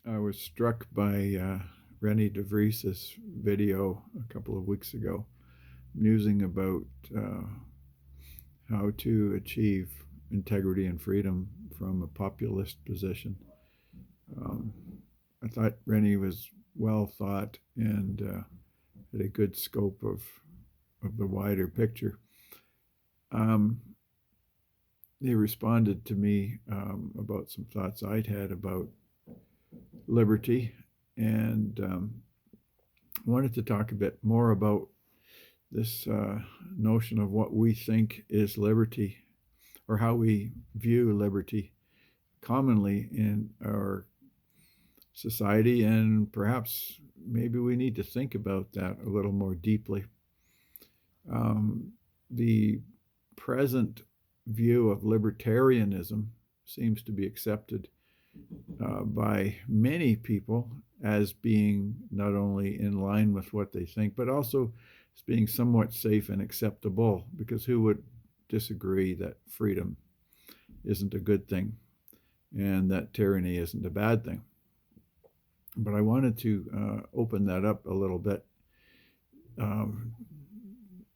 I was struck by Rennie DeVries's video a couple of weeks ago, musing about uh, how to achieve integrity and freedom from a populist position. Um, I thought Rennie was well thought and had a good scope of the wider picture. Um, he responded to me about some thoughts I'd had about liberty and wanted to talk a bit more about this notion of what we think is liberty or how we view liberty commonly in our society, and perhaps maybe we need to think about that a little more deeply. The present view of libertarianism seems to be accepted by many people as being not only in line with what they think, but also as being somewhat safe and acceptable, because who would disagree that freedom isn't a good thing and that tyranny isn't a bad thing? But I wanted to open that up a little bit um,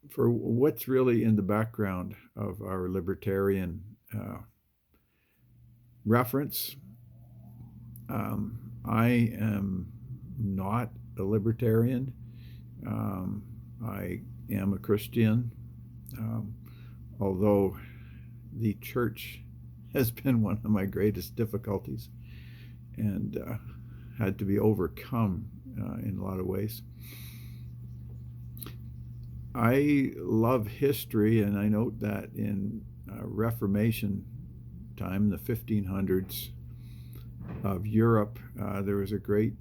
for what's really in the background of our libertarian reference. I am not a libertarian. I am a Christian, um, although the church has been one of my greatest difficulties and had to be overcome in a lot of ways. I love history, and I note that in Reformation time, the 1500s of Europe, there was a great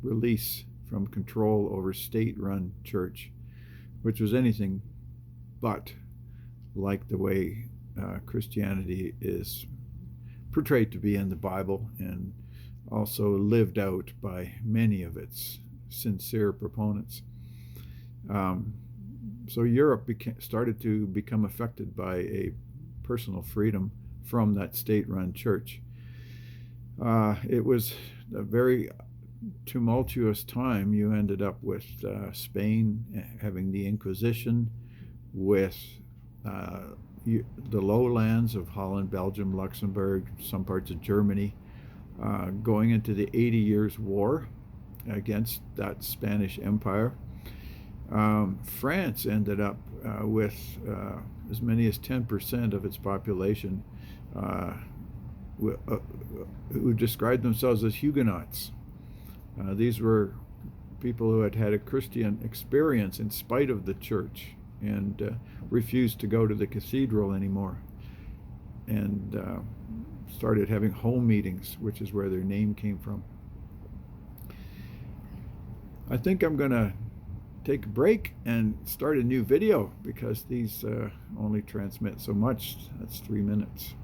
release from control over state-run church, which was anything but like the way Christianity is portrayed to be in the Bible and also lived out by many of its sincere proponents. So Europe started to become affected by a personal freedom from that state-run church. It was a very tumultuous time. You ended up with Spain having the Inquisition, with the lowlands of Holland, Belgium, Luxembourg, some parts of Germany, going into the 80 Years' War against that Spanish Empire. France ended up with as many as 10% of its population who described themselves as Huguenots. These were people who had had a Christian experience in spite of the church and refused to go to the cathedral anymore, and started having home meetings, which is where their name came from. I think I'm going to take a break and start a new video because these only transmit so much. That's 3 minutes.